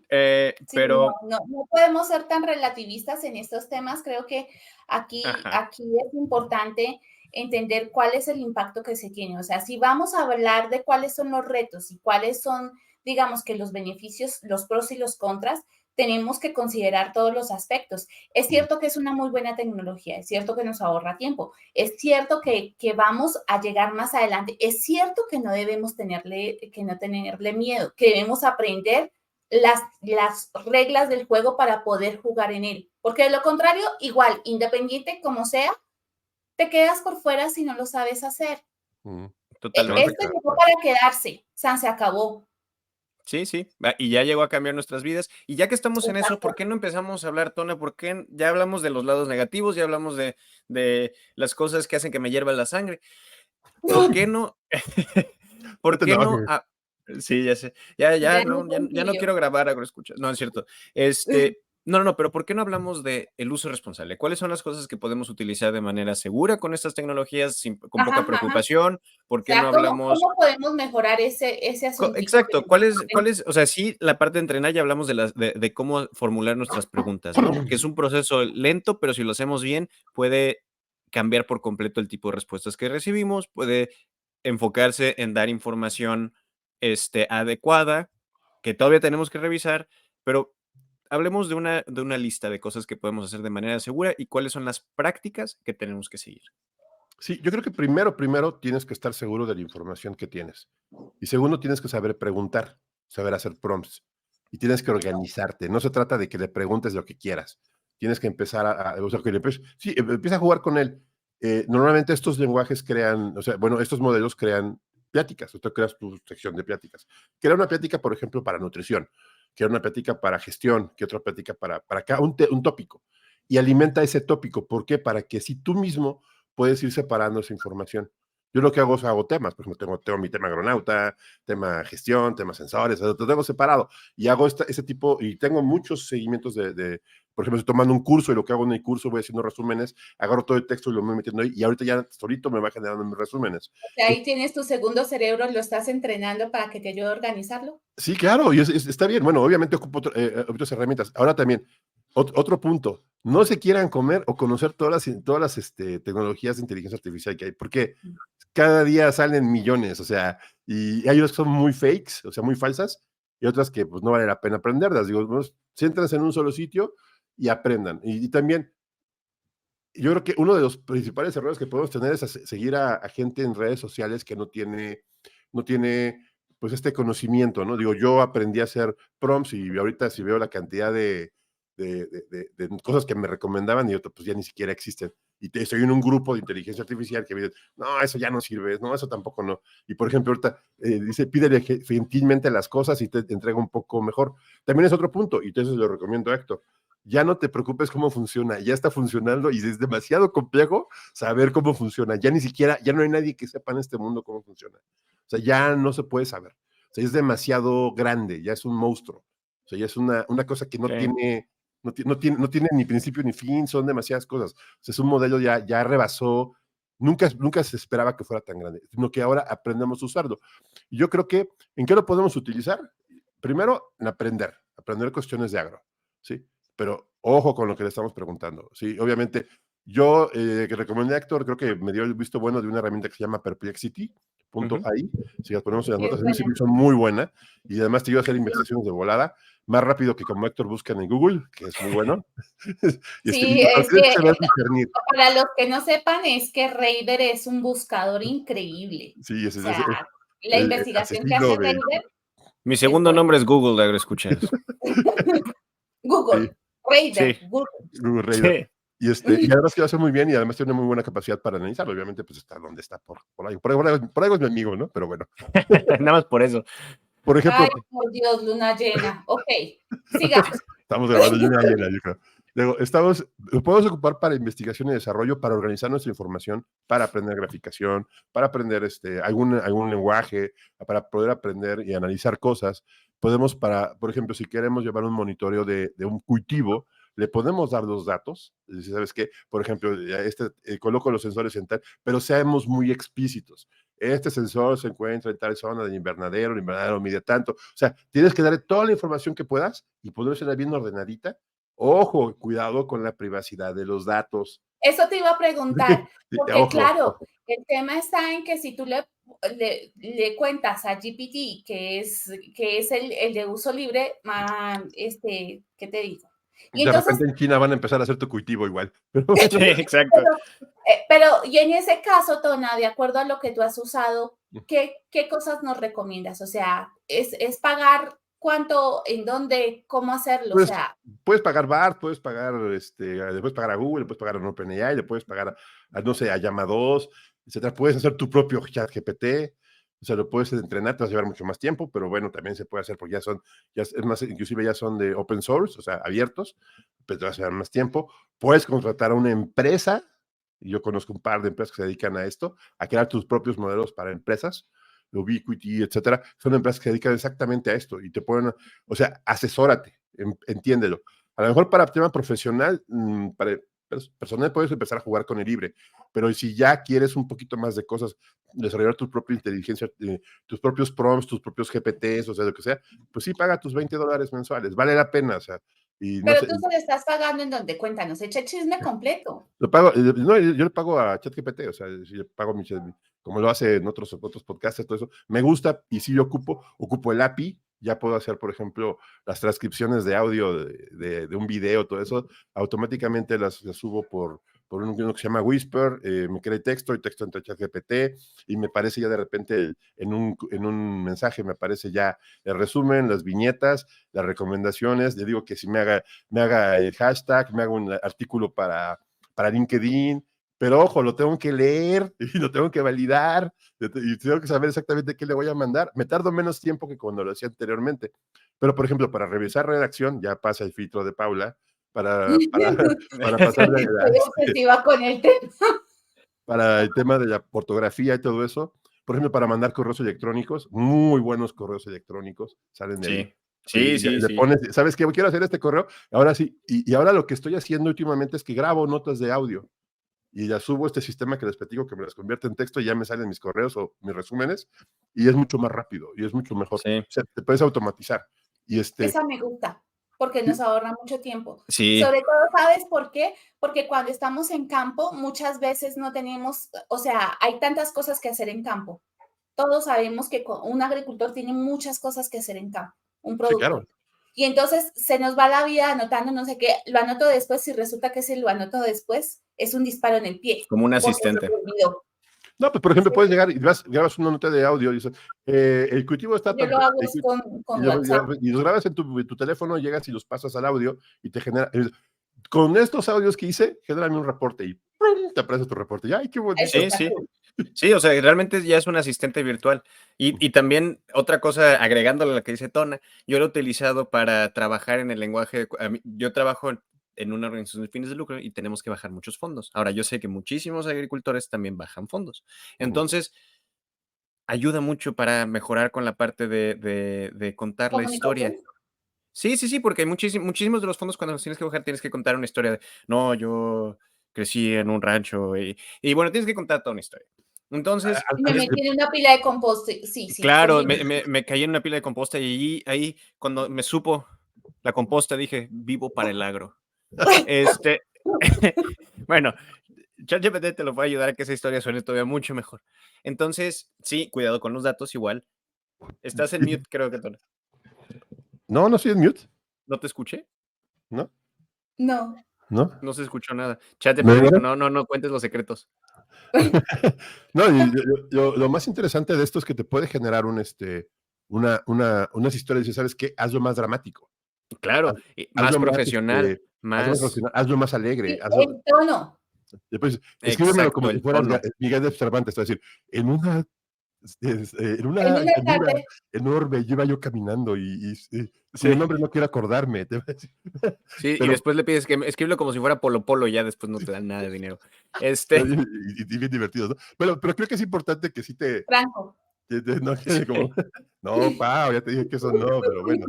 Speaker 2: sí,
Speaker 3: Pero,
Speaker 2: no podemos ser tan relativistas en estos temas. Creo que
Speaker 3: ajá,
Speaker 2: aquí es importante entender cuál es el impacto que se tiene. O sea, si vamos a hablar de cuáles son los retos y cuáles son, digamos que los beneficios, los pros y los contras, tenemos que considerar todos los aspectos. Es cierto que es una muy buena tecnología, es cierto que nos ahorra tiempo, es cierto que vamos a llegar más adelante, es cierto que no debemos tenerle miedo, que debemos aprender las reglas del juego para poder jugar en él. Porque de lo contrario, igual, independiente como sea, te quedas por fuera si no lo sabes hacer.
Speaker 1: Se van a
Speaker 3: totalmente.
Speaker 2: Este
Speaker 1: quedar
Speaker 2: llegó
Speaker 1: fuera.
Speaker 2: para quedarse, San se acabó.
Speaker 3: Sí, sí, y ya llegó a cambiar nuestras vidas. Y ya que estamos en eso,
Speaker 2: Exacto.
Speaker 3: ¿por qué no empezamos a hablar, Tona? ¿Por qué ya hablamos de los lados negativos, ya hablamos de las cosas que hacen que me hierva la sangre? ¿Por qué no?
Speaker 1: No
Speaker 3: ¿Por
Speaker 1: te
Speaker 3: qué no?
Speaker 1: enojes.
Speaker 3: Sí, ya sé. Ya
Speaker 2: Ya no
Speaker 3: no,
Speaker 2: confío.
Speaker 3: quiero grabar agroescuchas. No, es cierto. No, pero ¿por qué no hablamos de el uso responsable? ¿Cuáles son las cosas que podemos utilizar de manera segura con estas tecnologías con
Speaker 2: Ajá,
Speaker 3: poca
Speaker 2: ajá.
Speaker 3: preocupación? ¿Por
Speaker 2: O
Speaker 3: qué no
Speaker 2: sea, ¿cómo,
Speaker 3: hablamos?
Speaker 2: cómo podemos mejorar ese asuntito
Speaker 3: Exacto,
Speaker 2: que
Speaker 3: ¿cuál es? O sea, sí, la parte de entrenar ya hablamos de cómo formular nuestras preguntas, ¿no? Que es un proceso lento, pero si lo hacemos bien, puede cambiar por completo el tipo de respuestas que recibimos, puede enfocarse en dar información adecuada, que todavía tenemos que revisar, pero hablemos de una lista de cosas que podemos hacer de manera segura y cuáles son las prácticas que tenemos que seguir.
Speaker 1: Sí, yo creo que primero tienes que estar seguro de la información que tienes. Y segundo, tienes que saber preguntar, saber hacer prompts. Y tienes que organizarte. No se trata de que le preguntes lo que quieras. Tienes que empezar o sea, que sí, empieza a jugar con él. Normalmente estos lenguajes crean, o sea, bueno, estos modelos crean pláticas. Tú creas tu sección de pláticas. Crea una plática, por ejemplo, para nutrición. Crea una plática para gestión. Que otra plática para acá, un tópico. Y alimenta ese tópico. ¿Por qué? Para que si tú mismo puedes ir separando esa información. Yo lo que hago es hago temas, por ejemplo, tengo mi tema agronauta, tema gestión, tema sensores, lo tengo separado y hago ese tipo, y tengo muchos seguimientos por ejemplo, estoy tomando un curso y lo que hago en el curso voy haciendo resúmenes, agarro todo el texto y lo voy metiendo ahí y ahorita ya solito me va generando mis resúmenes.
Speaker 2: sea, ahí tienes tu segundo cerebro, lo estás entrenando para que te ayude a organizarlo.
Speaker 1: Sí, claro, y está bien. Bueno, obviamente ocupo otras herramientas. Ahora también, otro punto, no se quieran comer o conocer todas las tecnologías de inteligencia artificial que hay, porque cada día salen millones, o sea, y hay unas que son muy fakes, o sea, muy falsas, y otras que pues no vale la pena aprenderlas. Digo, pues, céntrense en un solo sitio y aprendan. Y también, yo creo que uno de los principales errores que podemos tener es seguir a gente en redes sociales que no tiene pues este conocimiento, ¿no? Digo, yo aprendí a hacer prompts y ahorita si veo la cantidad de cosas que me recomendaban y otras pues ya ni siquiera existen. Y estoy en un grupo de inteligencia artificial que me dice, no, eso ya no sirve, no, eso tampoco no. Y por ejemplo, ahorita dice, pídele gentilmente las cosas y te entrega un poco mejor. También es otro punto, y entonces lo recomiendo a Héctor. Ya no te preocupes cómo funciona, ya está funcionando y es demasiado complejo saber cómo funciona. Ya ni siquiera, ya no hay nadie que sepa en este mundo cómo funciona. O sea, ya no se puede saber. O sea, es demasiado grande, ya es un monstruo. O sea, ya es una cosa que no
Speaker 3: Sí.
Speaker 1: tiene, no tiene ni principio ni fin, son demasiadas cosas. O sea, es un modelo ya rebasó, nunca se esperaba que fuera tan grande, sino que ahora aprendemos a usarlo. Y yo creo que, ¿en qué lo podemos utilizar? Primero, en aprender cuestiones de agro, ¿sí? Pero ojo con lo que le estamos preguntando, ¿sí? Obviamente, yo que recomendé a Héctor, creo que me dio el visto bueno de una herramienta que se llama Perplexity.ai. Si las ponemos en las
Speaker 2: Sí, es
Speaker 1: notas, es un
Speaker 2: buena.
Speaker 1: servicio muy buena y además te ayuda a hacer investigaciones de volada, más rápido que como Héctor busca en Google, que es muy bueno.
Speaker 2: Sí,
Speaker 1: Pero
Speaker 2: es
Speaker 1: tienes
Speaker 2: que
Speaker 1: que saber discernir.
Speaker 2: para los que no sepan, es que Raider es un buscador increíble.
Speaker 1: Sí,
Speaker 2: O sea, la
Speaker 1: el
Speaker 2: investigación que hace
Speaker 1: asesino de...
Speaker 2: Raider
Speaker 3: Mi
Speaker 2: es
Speaker 3: segundo
Speaker 2: buena.
Speaker 3: nombre es Google, de escuchas.
Speaker 2: Google,
Speaker 1: Sí,
Speaker 2: Raider,
Speaker 3: Sí,
Speaker 2: Google.
Speaker 1: Google Raider.
Speaker 3: sí.
Speaker 1: Y además que lo hace muy bien y además tiene una muy buena capacidad para analizarlo. Obviamente, pues está donde está, por algo es mi amigo, ¿no? Pero bueno.
Speaker 3: Nada más por eso.
Speaker 1: Por
Speaker 2: Ay,
Speaker 1: ejemplo,
Speaker 2: por Dios, luna llena. Ok, sigamos.
Speaker 1: estamos grabando luna llena, yo creo. Luego, lo podemos ocupar para investigación y desarrollo, para organizar nuestra información, para aprender graficación, para aprender algún lenguaje, para poder aprender y analizar cosas. Podemos por ejemplo, si queremos llevar un monitoreo de un cultivo, le podemos dar los datos. Es decir, ¿sabes qué? Por ejemplo, coloco los sensores en tal, pero seamos muy explícitos. Este sensor se encuentra en tal zona del invernadero, el invernadero mide tanto. O sea, tienes que darle toda la información que puedas y ponérsela bien ordenadita. Ojo, cuidado con la privacidad de los datos.
Speaker 2: Eso te iba a preguntar, porque
Speaker 1: Ojo,
Speaker 2: claro,
Speaker 1: ojo.
Speaker 2: el tema está en que si tú le cuentas a GPT, que es el de uso libre, ¿qué te digo? Y
Speaker 1: De
Speaker 2: entonces,
Speaker 1: repente en China van a empezar a hacer tu cultivo igual. Pero bueno,
Speaker 3: Sí, exacto.
Speaker 2: y en ese caso, Tona, de acuerdo a lo que tú has usado, ¿qué cosas nos recomiendas? O sea, ¿es pagar cuánto, en dónde, cómo hacerlo? O
Speaker 1: pues,
Speaker 2: sea,
Speaker 1: puedes pagar BART, le puedes pagar a Google, le puedes pagar a OpenAI, le puedes pagar no sé, a Llama2, etcétera. Puedes hacer tu propio chat GPT, o sea, lo puedes entrenar, te va a llevar mucho más tiempo, pero bueno, también se puede hacer porque es más, inclusive ya son de open source, o sea, abiertos, pero te va a llevar más tiempo. Puedes contratar a una empresa, y yo conozco un par de empresas que se dedican a esto, a crear tus propios modelos para empresas, Ubiquiti, etcétera. Son empresas que se dedican exactamente a esto y te pueden, o sea, asesórate, entiéndelo. A lo mejor para tema profesional, para personal puedes empezar a jugar con el libre, pero si ya quieres un poquito más de cosas, desarrollar tu propia inteligencia, tus propios prompts, tus propios GPTs, o sea, lo que sea, pues sí, paga tus $20 mensuales, vale la pena, o sea, y no
Speaker 2: Pero
Speaker 1: sé,
Speaker 2: tú se lo estás pagando en donde, cuéntanos, echa el chisme completo.
Speaker 1: lo pago, no, yo le pago a ChatGPT, o sea, si le pago como lo hace en otros podcasts, todo eso, me gusta y si yo ocupo el API, ya puedo hacer, por ejemplo, las transcripciones de audio de un video, todo eso, automáticamente las subo por uno que se llama Whisper, me crea texto, y texto entre ChatGPT, y me parece ya de repente en un mensaje, me aparece ya el resumen, las viñetas, las recomendaciones, le digo que si me haga el hashtag, me haga un artículo para LinkedIn, pero ojo, lo tengo que leer y lo tengo que validar y tengo que saber exactamente qué le voy a mandar. Me tardo menos tiempo que cuando lo hacía anteriormente, pero por ejemplo, para revisar redacción ya pasa el filtro de Paula para pasarle
Speaker 2: Estoy obsesiva con el tema.
Speaker 1: para el tema de la ortografía y todo eso. Por ejemplo, para mandar correos electrónicos, muy buenos correos electrónicos salen de ahí.
Speaker 3: Sí,
Speaker 1: Y
Speaker 3: sí,
Speaker 1: le
Speaker 3: sí.
Speaker 1: pones, ¿sabes qué? Quiero hacer este correo. Ahora sí, y ahora lo que estoy haciendo últimamente es que grabo notas de audio y ya subo este sistema que les platico que me las convierte en texto y ya me salen mis correos o mis resúmenes y es mucho más rápido y es mucho mejor.
Speaker 3: Sí,
Speaker 1: O sea, te puedes automatizar. Y
Speaker 2: Esa me gusta, porque nos ahorra mucho tiempo.
Speaker 3: sí,
Speaker 2: Sobre todo, ¿sabes por qué? Porque cuando estamos en campo, muchas veces no tenemos, o sea, hay tantas cosas que hacer en campo. Todos sabemos que un agricultor tiene muchas cosas que hacer en campo, un
Speaker 1: sí, claro.
Speaker 2: productor. Y entonces se nos va la vida anotando no sé qué, lo anoto después, si resulta que si lo anoto después, es un disparo en el pie,
Speaker 3: como un
Speaker 2: porque se
Speaker 3: asistente.
Speaker 2: me olvidó.
Speaker 1: No, pues por ejemplo, puedes llegar y grabas una nota de audio y dices, el cultivo está
Speaker 2: Yo lo
Speaker 1: tanto.
Speaker 2: hago con
Speaker 1: Y
Speaker 2: WhatsApp.
Speaker 1: los grabas en tu teléfono, llegas y los pasas al audio y te genera. Con estos audios que hice, genérame un reporte y ¡prum! Te aparece tu reporte. Y, ¡ay, qué
Speaker 2: Eso
Speaker 1: bonito!
Speaker 3: Sí,
Speaker 2: está
Speaker 3: sí.
Speaker 2: cool.
Speaker 3: Sí, o sea, realmente ya es un asistente virtual. Y también otra cosa, agregándole a lo que dice Tona, yo lo he utilizado para trabajar en el lenguaje. Yo trabajo en una organización de fines de lucro y tenemos que bajar muchos fondos. Ahora, yo sé que muchísimos agricultores también bajan fondos.
Speaker 1: Ujú.
Speaker 3: Entonces, ayuda mucho para mejorar con la parte de contar la
Speaker 2: Comunicación.
Speaker 3: historia. Sí, sí, sí, porque hay muchísimos de los fondos cuando los tienes que bajar tienes que contar una historia de, no, yo crecí en un rancho y bueno, tienes que contar toda una historia. Entonces,
Speaker 2: Me metí en una pila de compost. Sí, sí,
Speaker 3: claro,
Speaker 2: continúa.
Speaker 3: me caí en una pila de composta y ahí cuando me supo la composta dije, vivo para el agro. Este, bueno, ChatGPT te lo puede ayudar a que esa historia suene todavía mucho mejor. Entonces, sí, cuidado con los datos igual. Estás en mute, creo que
Speaker 1: No, no estoy en mute,
Speaker 3: no te escuché,
Speaker 1: ¿no?
Speaker 2: No.
Speaker 1: ¿No?
Speaker 3: no se escuchó nada.
Speaker 1: ¿Me
Speaker 3: ChatGPT dijo,
Speaker 1: oyes?
Speaker 3: no, no, no cuentes los secretos.
Speaker 1: No, y lo más interesante de esto es que te puede generar unas historias y sabes qué, hazlo más dramático,
Speaker 3: Claro,
Speaker 1: haz-
Speaker 3: más
Speaker 1: hazlo más,
Speaker 3: profesional,
Speaker 1: hazlo más
Speaker 3: más
Speaker 1: profesional, hazlo más alegre,
Speaker 2: Sí, el tono.
Speaker 1: después escríbemelo como
Speaker 3: exacto,
Speaker 1: si
Speaker 3: el
Speaker 1: fueras
Speaker 3: tono.
Speaker 1: Miguel de Cervantes, es decir, en una en
Speaker 2: En
Speaker 1: una
Speaker 2: una
Speaker 1: llanura
Speaker 2: tarde.
Speaker 1: enorme, iba yo caminando cuyo
Speaker 3: Sí,
Speaker 1: nombre no quiero acordarme, te voy a decir.
Speaker 3: sí, y
Speaker 1: Pero
Speaker 3: después le pides que escríbelo como si fuera Polo Polo y ya después no te dan nada de dinero. Este,
Speaker 1: y bien divertidos, ¿no? Pero creo que es importante que sí
Speaker 2: Franco.
Speaker 1: no
Speaker 3: sí,
Speaker 1: quede como, no, Pau, ya te dije que eso no, pero bueno.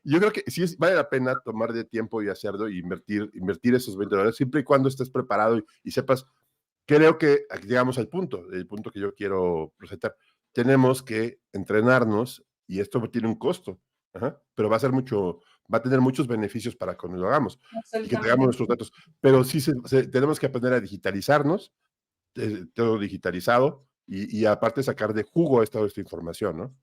Speaker 1: Yo creo que sí vale la pena tomar de tiempo y hacerlo y invertir esos $20, siempre y cuando estés preparado y sepas. Creo que aquí llegamos al punto, el punto que yo quiero presentar. Tenemos que entrenarnos y esto tiene un costo, ajá, pero va a tener muchos beneficios para cuando lo hagamos y que tengamos
Speaker 2: Absolutamente.
Speaker 1: nuestros datos. Pero sí tenemos que aprender a digitalizarnos, todo digitalizado y aparte sacar de jugo toda esta información, ¿no?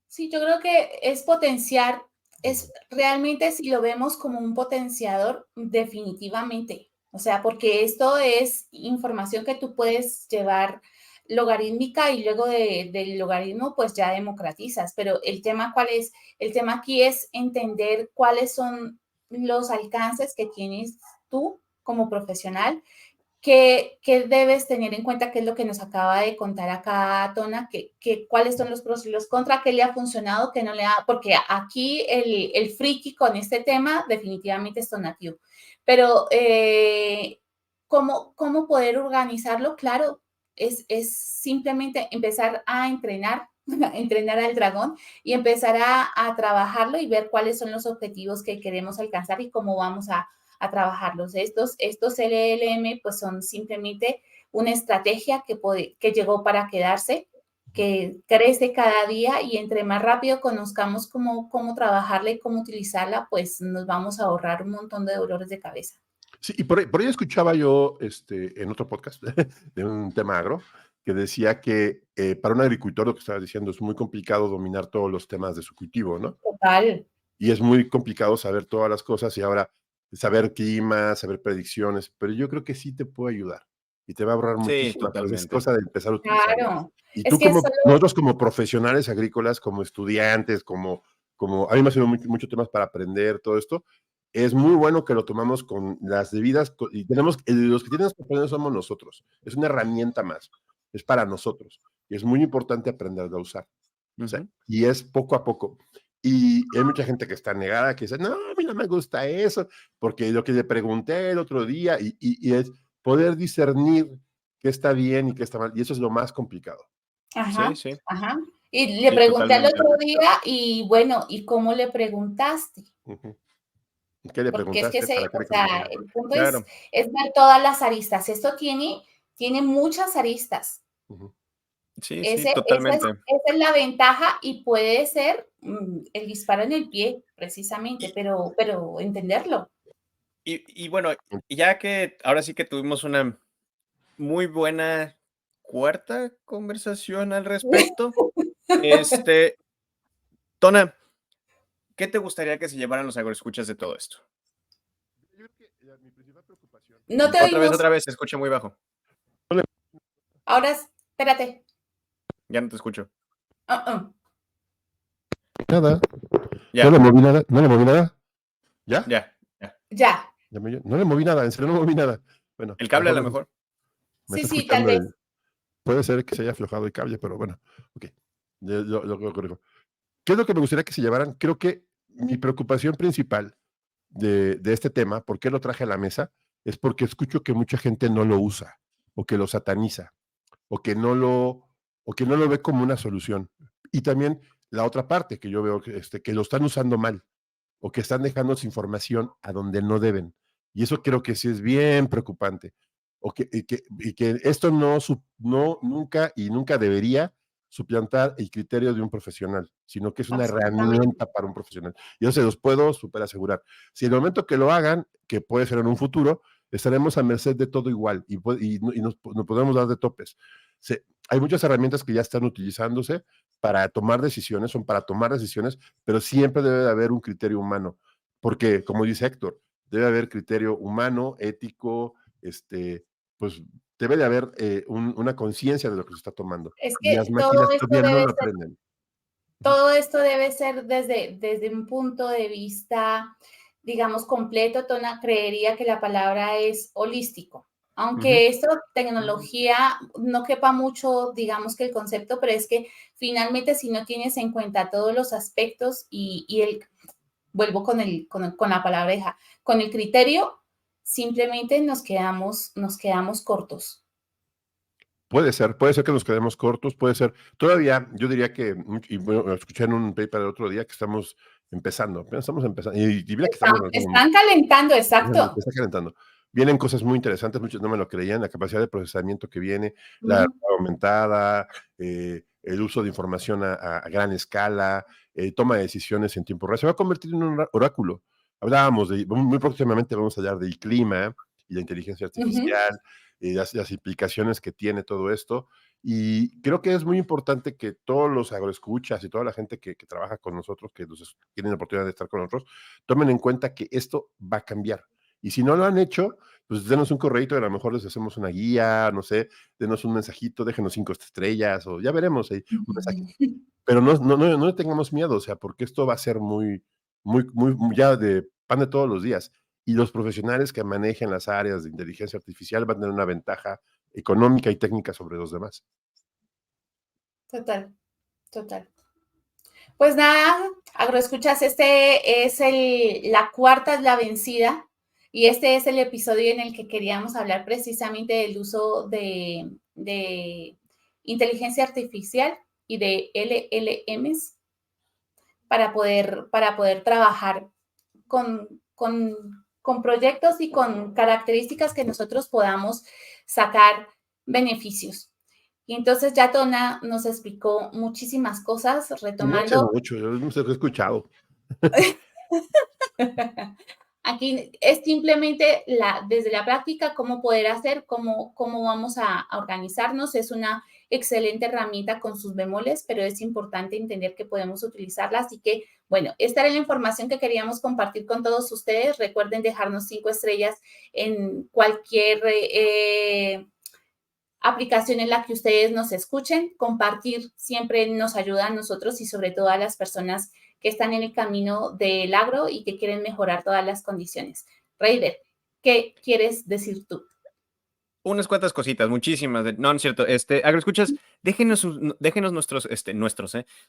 Speaker 2: Sí, yo creo que es potenciar, es realmente si lo vemos como un potenciador, definitivamente. O sea, porque esto es información que tú puedes llevar logarítmica y luego del logaritmo pues ya democratizas. Pero el tema cuál es, el tema aquí es entender cuáles son los alcances que tienes tú como profesional ¿qué debes tener en cuenta? ¿Qué es lo que nos acaba de contar acá Tona? ¿Cuáles son los pros y los contras? ¿Qué le ha funcionado? ¿Qué no le ha? Porque aquí el friki con este tema definitivamente es Tonatiuh. Pero, ¿cómo poder organizarlo? Claro, es simplemente empezar a entrenar entrenar al dragón y empezar a trabajarlo y ver cuáles son los objetivos que queremos alcanzar y cómo vamos a trabajarlos. Estos LLM pues son simplemente una estrategia que llegó para quedarse, que crece cada día y entre más rápido conozcamos cómo trabajarla y cómo utilizarla, pues nos vamos a ahorrar un montón de dolores de cabeza.
Speaker 1: Sí, y por ahí escuchaba yo en otro podcast de un tema agro que decía que para un agricultor, lo que estabas diciendo, es muy complicado dominar todos los temas de su cultivo, ¿no?
Speaker 2: Total.
Speaker 1: Y es muy complicado saber todas las cosas y ahora saber clima, saber predicciones, pero yo creo que sí te puede ayudar y te va a ahorrar
Speaker 3: Sí,
Speaker 1: muchísimas cosas. Es
Speaker 3: totalmente.
Speaker 1: cosa de empezar a utilizarlo.
Speaker 2: Claro.
Speaker 1: Y
Speaker 2: Es
Speaker 1: tú
Speaker 2: que
Speaker 1: nosotros como profesionales agrícolas, como estudiantes, a mí me ha sido mucho temas para aprender todo esto, es muy bueno que lo tomamos con las debidas, y los que tenemos que aprender somos nosotros. Es una herramienta más, es para nosotros. Y es muy importante aprenderla a usar. O sea, y es poco a poco. Y hay mucha gente que está negada, que dice, no, a mí no me gusta eso, porque lo que le pregunté el otro día, y es poder discernir qué está bien y qué está mal, y eso es lo más complicado.
Speaker 2: Ajá,
Speaker 3: Sí, sí.
Speaker 2: ajá. Y le
Speaker 3: Sí,
Speaker 2: pregunté al
Speaker 3: totalmente.
Speaker 2: otro día y bueno, ¿y cómo le preguntaste?
Speaker 1: Ujú. ¿Qué le
Speaker 2: Porque es que
Speaker 1: preguntaste? ¿Para qué
Speaker 2: o
Speaker 1: le
Speaker 2: sea,
Speaker 1: preguntaste?
Speaker 2: el punto es
Speaker 3: Claro.
Speaker 2: ver todas las aristas. Esto tiene muchas aristas.
Speaker 1: Ujú.
Speaker 3: Sí, sí,
Speaker 2: Esa
Speaker 3: totalmente.
Speaker 2: es la ventaja y puede ser el disparo en el pie, precisamente,
Speaker 3: Y,
Speaker 2: pero entenderlo.
Speaker 3: y bueno, ya que ahora sí que tuvimos una muy buena cuarta conversación al respecto, este, Tona, ¿qué te gustaría que se llevaran los agroescuchas de todo esto?
Speaker 1: Yo creo que mi principal preocupación.
Speaker 2: No te oímos.
Speaker 3: Otra vez, se escucha muy bajo.
Speaker 2: Ahora, espérate.
Speaker 3: Ya no te escucho.
Speaker 2: Uh-uh.
Speaker 1: Nada, no le
Speaker 3: Ya,
Speaker 1: moví nada, no le moví nada. ¿Ya?
Speaker 3: ya, ya.
Speaker 2: Ya.
Speaker 1: No le moví nada, en serio no moví nada. Bueno,
Speaker 3: El
Speaker 1: a lo
Speaker 3: cable a lo
Speaker 1: mejor
Speaker 3: mejor.
Speaker 1: me
Speaker 2: Sí,
Speaker 1: está
Speaker 2: sí, tal
Speaker 1: escuchando
Speaker 2: vez.
Speaker 1: puede ser que se haya aflojado el cable, pero bueno, ok. Lo corrijo. ¿Qué es lo que me gustaría que se llevaran? Creo que mi preocupación principal de este tema, ¿por qué lo traje a la mesa? Es porque escucho que mucha gente no lo usa, o que lo sataniza, o que no lo, o que no lo ve como una solución. Y también la otra parte que yo veo que lo están usando mal, o que están dejando su información a donde no deben. Y eso creo que sí es bien preocupante. Y que esto nunca y nunca debería suplantar el criterio de un profesional, sino que es una
Speaker 2: Absolutamente.
Speaker 1: herramienta para un profesional. Y yo se los puedo súper asegurar. Si en el momento que lo hagan, que puede ser en un futuro, estaremos a merced de todo igual y nos podemos dar de topes. Hay muchas herramientas que ya están utilizándose para tomar decisiones, son para tomar decisiones, pero siempre debe de haber un criterio humano, porque, como dice Héctor, debe haber criterio humano, ético, pues debe de haber una conciencia de lo que se está tomando.
Speaker 2: Es
Speaker 1: Y las
Speaker 2: que
Speaker 1: máquinas todavía no lo aprenden.
Speaker 2: todo esto debe ser desde un punto de vista, digamos, completo. Tona, creería que la palabra es holístico.
Speaker 1: Ujú.
Speaker 2: Aunque esto, tecnología, no quepa mucho, digamos que el concepto, pero es que finalmente si no tienes en cuenta todos los aspectos vuelvo con la palabra, con el criterio, simplemente nos quedamos cortos.
Speaker 1: Puede ser que nos quedemos cortos, puede ser. Todavía, yo diría que, y bueno, escuché en un paper el otro día que estamos empezando, apenas estamos empezando, y mira que estamos en algún
Speaker 2: Están calentando,
Speaker 1: momento,
Speaker 2: exacto.
Speaker 1: está calentando. Vienen cosas muy interesantes, muchos no me lo creían, la capacidad de procesamiento que viene, la
Speaker 2: Ujú.
Speaker 1: realidad aumentada, el uso de información a gran escala, toma de decisiones en tiempo real. Se va a convertir en un oráculo. Hablábamos muy próximamente vamos a hablar del clima y la inteligencia
Speaker 2: Ujú.
Speaker 1: artificial, las implicaciones que tiene todo esto. Y creo que es muy importante que todos los agroescuchas y toda la gente que trabaja con nosotros, que tienen la oportunidad de estar con nosotros, tomen en cuenta que esto va a cambiar. Y si no lo han hecho, pues denos un correito y a lo mejor les hacemos una guía, no sé, denos un mensajito, déjenos 5 estrellas o ya veremos ahí un mensaje. Pero no le tengamos miedo, o sea, porque esto va a ser muy ya de pan de todos los días. Y los profesionales que manejen las áreas de inteligencia artificial van a tener una ventaja económica y técnica sobre los demás.
Speaker 2: Total, total. Pues nada, agroescuchas, la cuarta es la vencida y este es el episodio en el que queríamos hablar precisamente del uso de inteligencia artificial y de LLMs para poder trabajar con proyectos y con características que nosotros podamos sacar beneficios. Y entonces ya Tona nos explicó muchísimas cosas, retomando.
Speaker 1: Mucho, yo no sé, lo he escuchado.
Speaker 2: Aquí es simplemente desde la práctica cómo poder hacer, cómo vamos a organizarnos. Es una excelente herramienta con sus bemoles, pero es importante entender que podemos utilizarla. Así que, bueno, esta era la información que queríamos compartir con todos ustedes. Recuerden dejarnos 5 estrellas en cualquier aplicación en la que ustedes nos escuchen. Compartir siempre nos ayuda a nosotros y sobre todo a las personas que están en el camino del agro y que quieren mejorar todas las condiciones. Raider, ¿qué quieres decir tú?
Speaker 3: Unas cuantas cositas, muchísimas. No, no es cierto. Agroescuchas, déjenos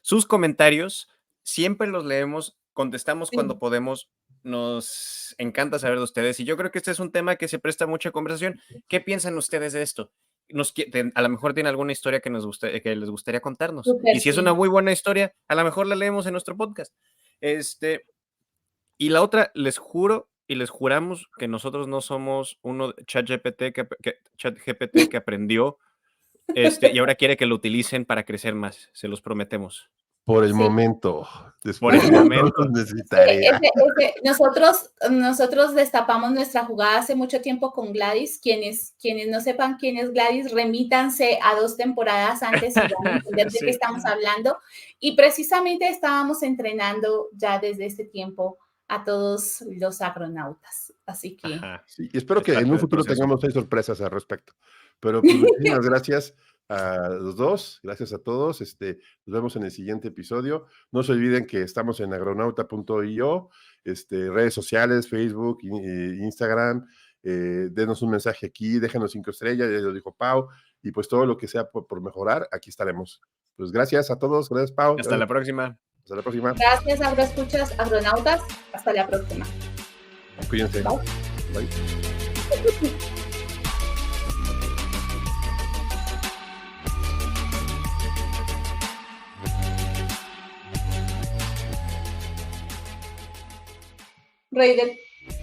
Speaker 3: sus comentarios. Siempre los leemos, contestamos cuando podemos. Nos encanta saber de ustedes. Y yo creo que este es un tema que se presta mucha conversación. ¿Qué piensan ustedes de esto? A lo mejor tiene alguna historia que les gustaría contarnos. Y si es una muy buena historia, a lo mejor la leemos en nuestro podcast. Y la otra, les juro y les juramos que nosotros no somos uno ChatGPT que aprendió y ahora quiere que lo utilicen para crecer más. Se los prometemos.
Speaker 1: Por el momento.
Speaker 3: Por el momento.
Speaker 1: Necesitaré.
Speaker 2: Nosotros destapamos nuestra jugada hace mucho tiempo con Gladys. Quienes no sepan quién es Gladys, remítanse a 2 temporadas antes y van a entender de qué estamos hablando. Y precisamente estábamos entrenando ya desde ese tiempo a todos los agronautas. Así que...
Speaker 1: Sí, y espero que en un futuro tengamos 6 sorpresas al respecto. Pero pues, muchísimas gracias a los dos, gracias a todos. Nos vemos en el siguiente episodio. No se olviden que estamos en agronauta.io, redes sociales, Facebook, Instagram. Denos un mensaje aquí, déjenos 5 estrellas, ya lo dijo Pau, y pues todo lo que sea por mejorar, aquí estaremos. Pues gracias a todos, gracias Pau.
Speaker 3: Hasta la próxima.
Speaker 1: Hasta la próxima.
Speaker 2: Gracias, agroescuchas, agronautas. Hasta la próxima.
Speaker 1: Cuídense.
Speaker 2: Bye.
Speaker 1: Bye.
Speaker 2: Raider.